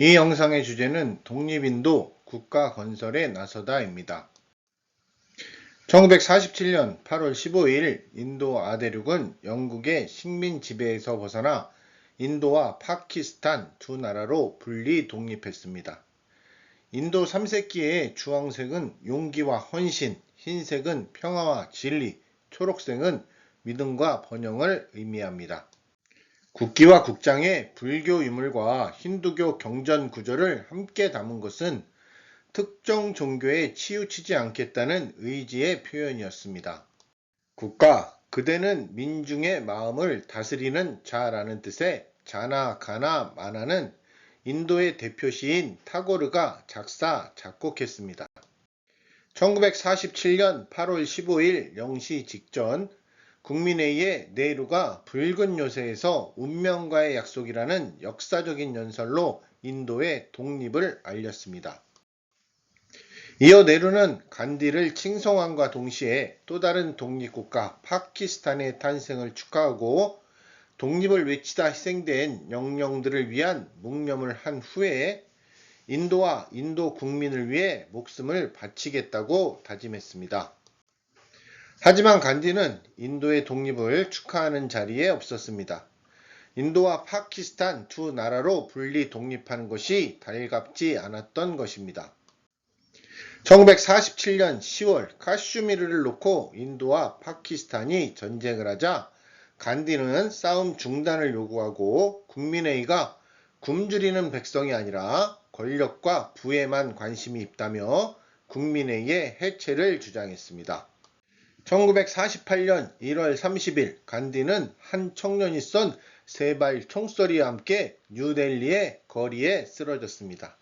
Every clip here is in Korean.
이 영상의 주제는 독립인도 국가 건설에 나서다입니다. 1947년 8월 15일 인도 아대륙은 영국의 식민 지배에서 벗어나 인도와 파키스탄 두 나라로 분리 독립했습니다. 인도 3색기의 주황색은 용기와 헌신, 흰색은 평화와 진리, 초록색은 믿음과 번영을 의미합니다. 국기와 국장의 불교 유물과 힌두교 경전 구조를 함께 담은 것은 특정 종교에 치우치지 않겠다는 의지의 표현이었습니다. 국가, 그대는 민중의 마음을 다스리는 자라는 뜻의 자나 가나 마나는 인도의 대표 시인 타고르가 작사, 작곡했습니다. 1947년 8월 15일 0시 직전 국민회의의 네루가 붉은 요새에서 운명과의 약속이라는 역사적인 연설로 인도의 독립을 알렸습니다. 이어 네루는 간디를 칭송함과 동시에 또 다른 독립국가 파키스탄의 탄생을 축하하고 독립을 외치다 희생된 영령들을 위한 묵념을 한 후에 인도와 인도 국민을 위해 목숨을 바치겠다고 다짐했습니다. 하지만 간디는 인도의 독립을 축하하는 자리에 없었습니다. 인도와 파키스탄 두 나라로 분리 독립하는 것이 달갑지 않았던 것입니다. 1947년 10월 카슈미르를 놓고 인도와 파키스탄이 전쟁을 하자 간디는 싸움 중단을 요구하고 국민회의가 굶주리는 백성이 아니라 권력과 부에만 관심이 있다며 국민회의의 해체를 주장했습니다. 1948년 1월 30일 간디는 한 청년이 쏜 세 발 총소리와 함께 뉴델리의 거리에 쓰러졌습니다.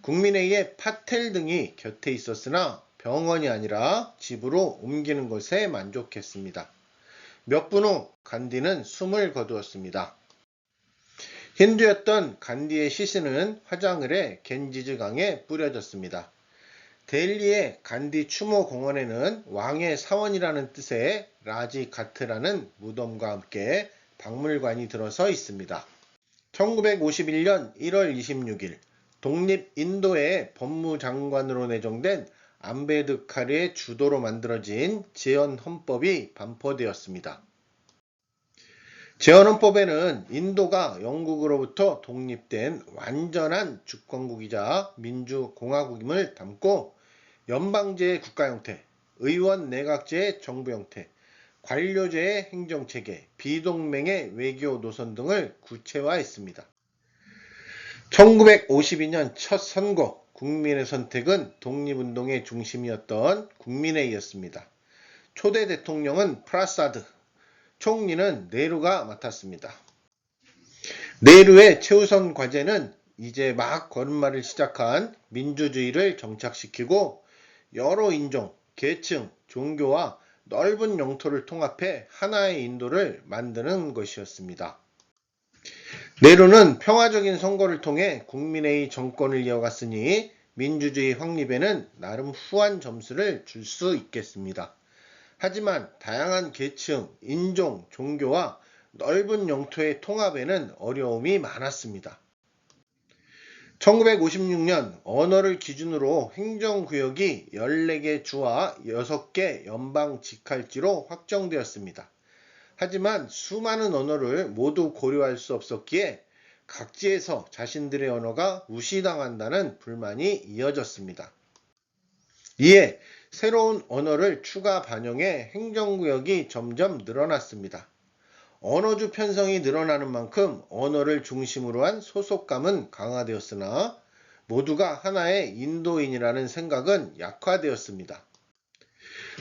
국민회의의 파텔 등이 곁에 있었으나 병원이 아니라 집으로 옮기는 것에 만족했습니다. 몇 분 후 간디는 숨을 거두었습니다. 힌두였던 간디의 시신은 화장을 해 겐지즈 강에 뿌려졌습니다. 델리의 간디 추모 공원에는 왕의 사원이라는 뜻의 라지 가트라는 무덤과 함께 박물관이 들어서 있습니다. 1951년 1월 26일 독립 인도의 법무장관으로 내정된 암베드카르의 주도로 만들어진 재헌헌법이 반포되었습니다. 재헌헌법에는 인도가 영국으로부터 독립된 완전한 주권국이자 민주공화국임을 담고 연방제의 국가 형태, 의원 내각제의 정부 형태, 관료제의 행정체계, 비동맹의 외교 노선 등을 구체화했습니다. 1952년 첫 선거, 국민의 선택은 독립운동의 중심이었던 국민회의였습니다. 초대 대통령은 프라사드, 총리는 네루가 맡았습니다. 네루의 최우선 과제는 이제 막 걸음마를 시작한 민주주의를 정착시키고 여러 인종, 계층, 종교와 넓은 영토를 통합해 하나의 인도를 만드는 것이었습니다. 네루는 평화적인 선거를 통해 국민회의 정권을 이어갔으니 민주주의 확립에는 나름 후한 점수를 줄 수 있겠습니다. 하지만 다양한 계층, 인종, 종교와 넓은 영토의 통합에는 어려움이 많았습니다. 1956년 언어를 기준으로 행정구역이 14개 주와 6개 연방 직할지로 확정되었습니다. 하지만 수많은 언어를 모두 고려할 수 없었기에 각지에서 자신들의 언어가 무시당한다는 불만이 이어졌습니다. 이에 새로운 언어를 추가 반영해 행정구역이 점점 늘어났습니다. 언어주 편성이 늘어나는 만큼 언어를 중심으로 한 소속감은 강화되었으나 모두가 하나의 인도인이라는 생각은 약화되었습니다.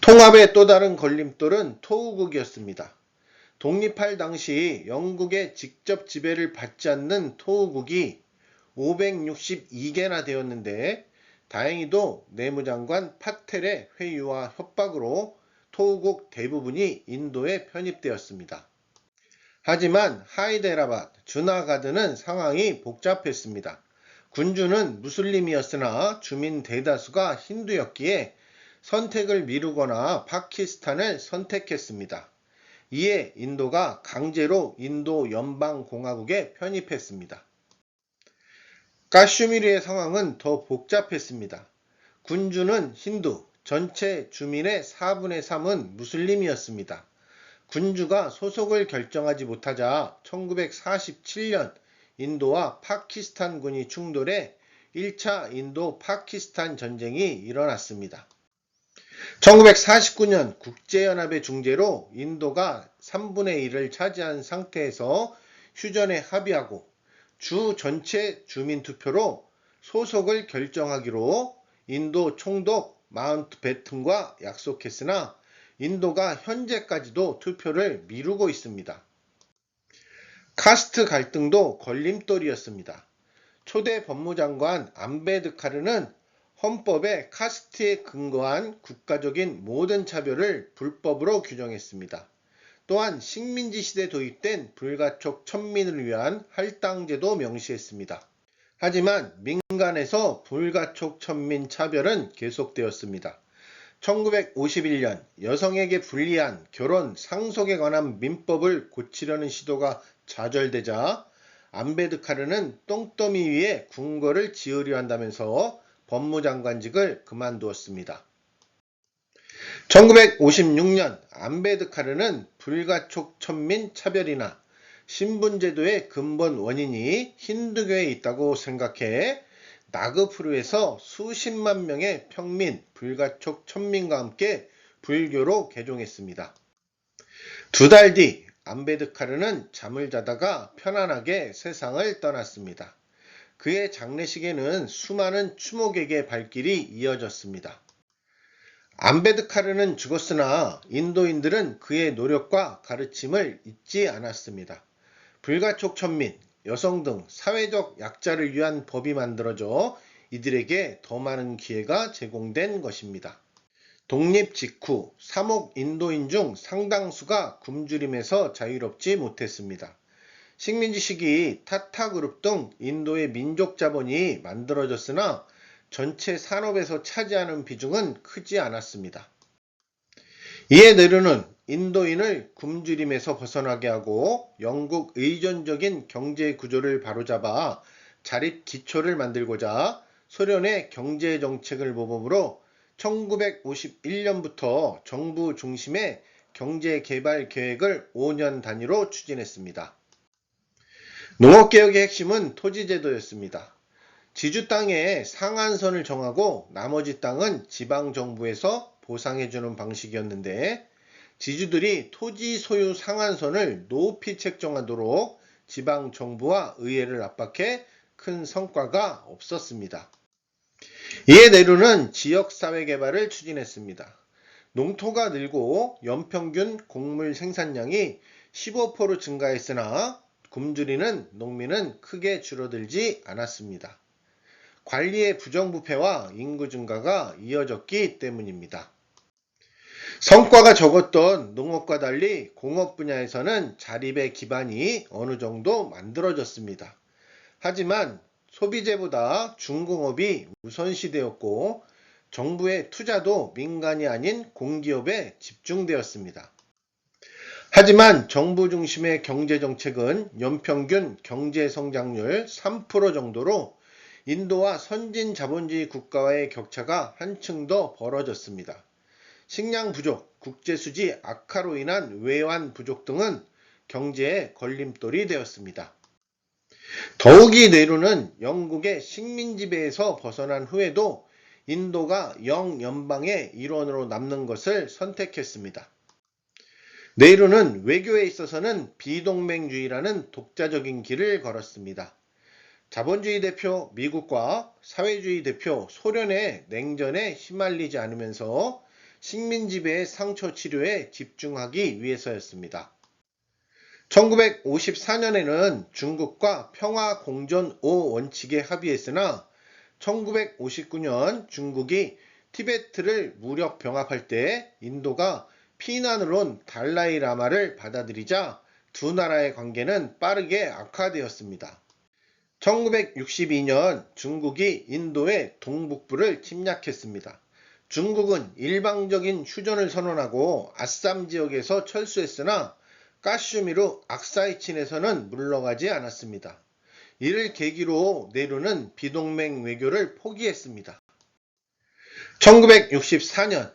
통합의 또 다른 걸림돌은 토우국이었습니다. 독립할 당시 영국의 직접 지배를 받지 않는 토우국이 562개나 되었는데 다행히도 내무장관 파텔의 회유와 협박으로 토우국 대부분이 인도에 편입되었습니다. 하지만 하이데라바드, 주나가드는 상황이 복잡했습니다. 군주는 무슬림이었으나 주민 대다수가 힌두였기에 선택을 미루거나 파키스탄을 선택했습니다. 이에 인도가 강제로 인도 연방공화국에 편입했습니다. 카슈미르의 상황은 더 복잡했습니다. 군주는 힌두, 전체 주민의 4분의 3은 무슬림이었습니다. 군주가 소속을 결정하지 못하자 1947년 인도와 파키스탄군이 충돌해 1차 인도-파키스탄 전쟁이 일어났습니다. 1949년 국제연합의 중재로 인도가 3분의 1을 차지한 상태에서 휴전에 합의하고 주 전체 주민투표로 소속을 결정하기로 인도 총독 마운트베튼과 약속했으나 인도가 현재까지도 투표를 미루고 있습니다. 카스트 갈등도 걸림돌이었습니다. 초대 법무장관 암베드카르는 헌법에 카스트에 근거한 국가적인 모든 차별을 불법으로 규정했습니다. 또한 식민지 시대 도입된 불가촉 천민을 위한 할당제도 명시했습니다. 하지만 민간에서 불가촉 천민 차별은 계속되었습니다. 1951년 여성에게 불리한 결혼 상속에 관한 민법을 고치려는 시도가 좌절되자 암베드카르는 똥더미 위에 궁궐을 지으려 한다면서 법무장관직을 그만두었습니다. 1956년 암베드카르는 불가촉 천민 차별이나 신분제도의 근본 원인이 힌두교에 있다고 생각해 나그푸르에서 수십만 명의 평민, 불가촉 천민과 함께 불교로 개종했습니다. 2달 뒤 암베드카르는 잠을 자다가 편안하게 세상을 떠났습니다. 그의 장례식에는 수많은 추모객의 발길이 이어졌습니다. 암베드카르는 죽었으나 인도인들은 그의 노력과 가르침을 잊지 않았습니다. 불가촉 천민, 여성 등 사회적 약자를 위한 법이 만들어져 이들에게 더 많은 기회가 제공된 것입니다. 독립 직후 3억 인도인 중 상당수가 굶주림에서 자유롭지 못했습니다. 식민지 시기 타타그룹 등 인도의 민족 자본이 만들어졌으나 전체 산업에서 차지하는 비중은 크지 않았습니다. 이에 네루는 인도인을 굶주림에서 벗어나게 하고 영국 의존적인 경제 구조를 바로잡아 자립 기초를 만들고자 소련의 경제 정책을 모범으로 1951년부터 정부 중심의 경제 개발 계획을 5년 단위로 추진했습니다. 농업개혁의 핵심은 토지제도였습니다. 지주 땅의 상한선을 정하고 나머지 땅은 지방정부에서 보상해주는 방식이었는데 지주들이 토지 소유 상한선을 높이 책정하도록 지방정부와 의회를 압박해 큰 성과가 없었습니다. 이에 네루는 지역사회개발을 추진했습니다. 농토가 늘고 연평균 곡물 생산량이 15% 증가했으나 굶주리는 농민은 크게 줄어들지 않았습니다. 관리의 부정부패와 인구 증가가 이어졌기 때문입니다. 성과가 적었던 농업과 달리 공업 분야에서는 자립의 기반이 어느 정도 만들어졌습니다. 하지만 소비재보다 중공업이 우선시되었고 정부의 투자도 민간이 아닌 공기업에 집중되었습니다. 하지만 정부 중심의 경제정책은 연평균 경제성장률 3% 정도로 인도와 선진 자본주의 국가와의 격차가 한층 더 벌어졌습니다. 식량 부족, 국제수지 악화로 인한 외환 부족 등은 경제에 걸림돌이 되었습니다. 더욱이 네루는 영국의 식민지배에서 벗어난 후에도 인도가 영연방의 일원으로 남는 것을 선택했습니다. 네루는 외교에 있어서는 비동맹주의라는 독자적인 길을 걸었습니다. 자본주의 대표 미국과 사회주의 대표 소련의 냉전에 휘말리지 않으면서 식민지배의 상처 치료에 집중하기 위해서였습니다. 1954년에는 중국과 평화공존 5원칙에 합의했으나 1959년 중국이 티베트를 무력 병합할 때 인도가 피난을 온 달라이 라마를 받아들이자 두 나라의 관계는 빠르게 악화되었습니다. 1962년 중국이 인도의 동북부를 침략했습니다. 중국은 일방적인 휴전을 선언하고 아쌈 지역에서 철수했으나 카슈미르 악사이친에서는 물러가지 않았습니다. 이를 계기로 네루는 비동맹 외교를 포기했습니다. 1964년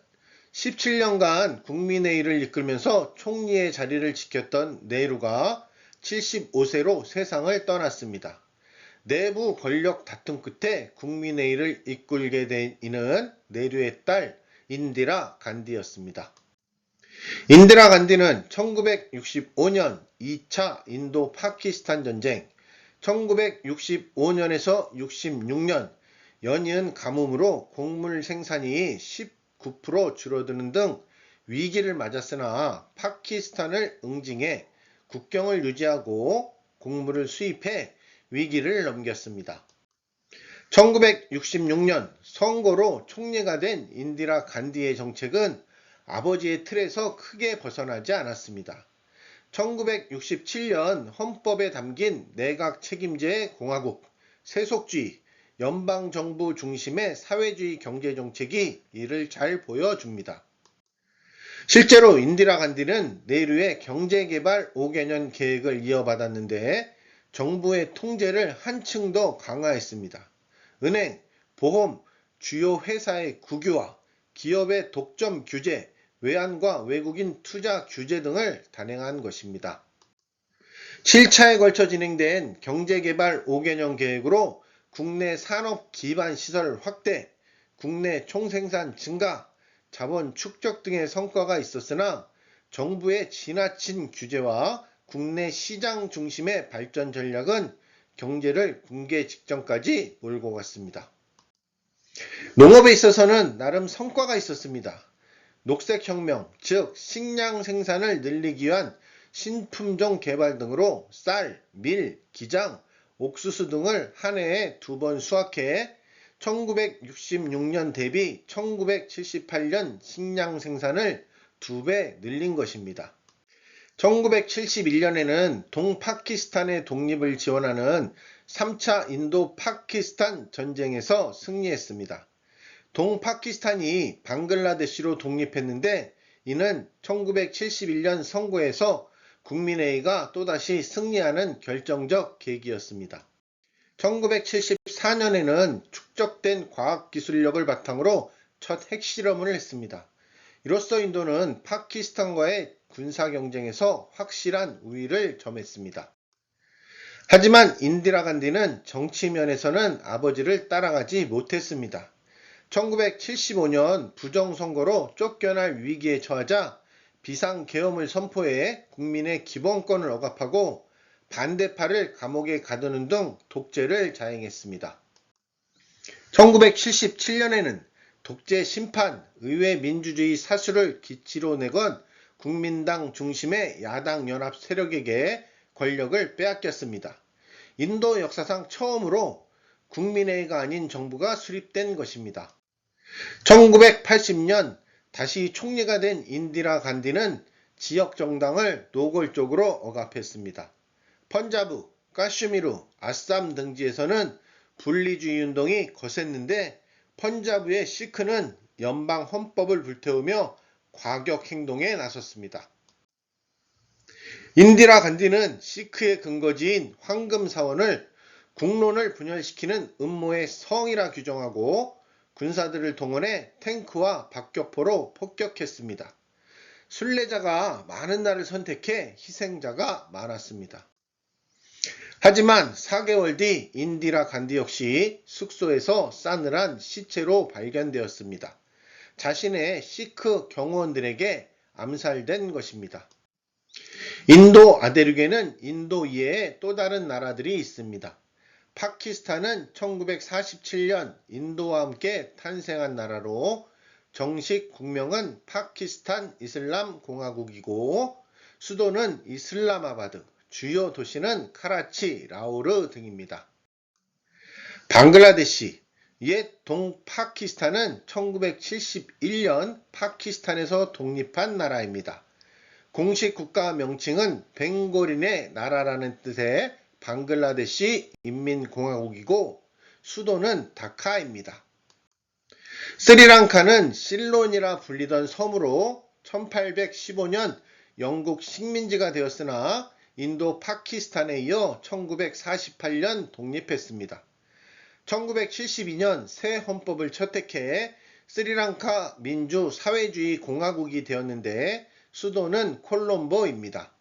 17년간 국민회의를 이끌면서 총리의 자리를 지켰던 네루가 75세로 세상을 떠났습니다. 내부 권력 다툼 끝에 국민회의를 이끌게 된 이는 네루의 딸 인디라 간디였습니다. 인디라 간디는 1965년 2차 인도 파키스탄 전쟁, 1965년에서 66년 연이은 가뭄으로 곡물 생산이 19% 줄어드는 등 위기를 맞았으나 파키스탄을 응징해 국경을 유지하고 곡물을 수입해 위기를 넘겼습니다. 1966년 선거로 총리가 된 인디라 간디의 정책은 아버지의 틀에서 크게 벗어나지 않았습니다. 1967년 헌법에 담긴 내각 책임제 공화국, 세속주의, 연방정부 중심의 사회주의 경제정책이 이를 잘 보여줍니다. 실제로 인디라 간디는 네루의 경제개발 5개년 계획을 이어받았는데 정부의 통제를 한층 더 강화했습니다. 은행, 보험, 주요 회사의 국유화, 기업의 독점 규제, 외환과 외국인 투자 규제 등을 단행한 것입니다. 7차에 걸쳐 진행된 경제개발 5개년 계획으로 국내 산업 기반 시설 확대, 국내 총생산 증가, 자본 축적 등의 성과가 있었으나 정부의 지나친 규제와 국내 시장 중심의 발전 전략은 경제를 붕괴 직전까지 몰고 갔습니다. 농업에 있어서는 나름 성과가 있었습니다. 녹색혁명, 즉 식량 생산을 늘리기 위한 신품종 개발 등으로 쌀, 밀, 기장, 옥수수 등을 한 해에 2번 수확해 1966년 대비 1978년 식량 생산을 2배 늘린 것입니다. 1971년에는 동파키스탄의 독립을 지원하는 3차 인도 파키스탄 전쟁에서 승리했습니다. 동파키스탄이 방글라데시로 독립했는데 이는 1971년 선거에서 국민회의가 또다시 승리하는 결정적 계기였습니다. 1974년에는 축적된 과학기술력을 바탕으로 첫 핵실험을 했습니다. 이로써 인도는 파키스탄과의 군사경쟁에서 확실한 우위를 점했습니다. 하지만 인디라 간디는 정치면에서는 아버지를 따라가지 못했습니다. 1975년 부정선거로 쫓겨날 위기에 처하자 비상계엄을 선포해 국민의 기본권을 억압하고 반대파를 감옥에 가두는 등 독재를 자행했습니다. 1977년에는 독재 심판, 의회 민주주의 사수를 기치로 내건 국민당 중심의 야당 연합 세력에게 권력을 빼앗겼습니다. 인도 역사상 처음으로 국민회의가 아닌 정부가 수립된 것입니다. 1980년 다시 총리가 된 인디라 간디는 지역 정당을 노골적으로 억압했습니다. 펀자브, 카슈미르, 아쌈 등지에서는 분리주의 운동이 거셌는데 펀자브의 시크는 연방 헌법을 불태우며 과격 행동에 나섰습니다. 인디라 간디는 시크의 근거지인 황금사원을 국론을 분열시키는 음모의 성이라 규정하고 군사들을 동원해 탱크와 박격포로 폭격했습니다. 순례자가 많은 날을 선택해 희생자가 많았습니다. 하지만 4개월 뒤 인디라 간디 역시 숙소에서 싸늘한 시체로 발견되었습니다. 자신의 시크 경호원들에게 암살된 것입니다. 인도 아대륙에는 인도 이외에 또 다른 나라들이 있습니다. 파키스탄은 1947년 인도와 함께 탄생한 나라로 정식 국명은 파키스탄 이슬람 공화국이고 수도는 이슬라마바드, 주요 도시는 카라치, 라오르 등입니다. 방글라데시, 옛 동파키스탄은 1971년 파키스탄에서 독립한 나라입니다. 공식 국가 명칭은 벵골인의 나라라는 뜻의 방글라데시 인민공화국이고 수도는 다카입니다. 스리랑카는 실론이라 불리던 섬으로 1815년 영국 식민지가 되었으나 인도 파키스탄에 이어 1948년 독립했습니다. 1972년 새 헌법을 채택해 스리랑카 민주사회주의 공화국이 되었는데 수도는 콜롬보입니다.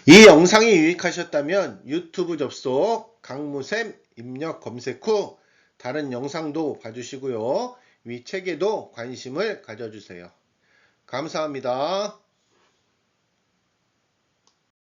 이 영상이 유익하셨다면 유튜브 접속 강무샘 입력 검색 후 다른 영상도 봐주시고요. 위 책에도 관심을 가져주세요. 감사합니다.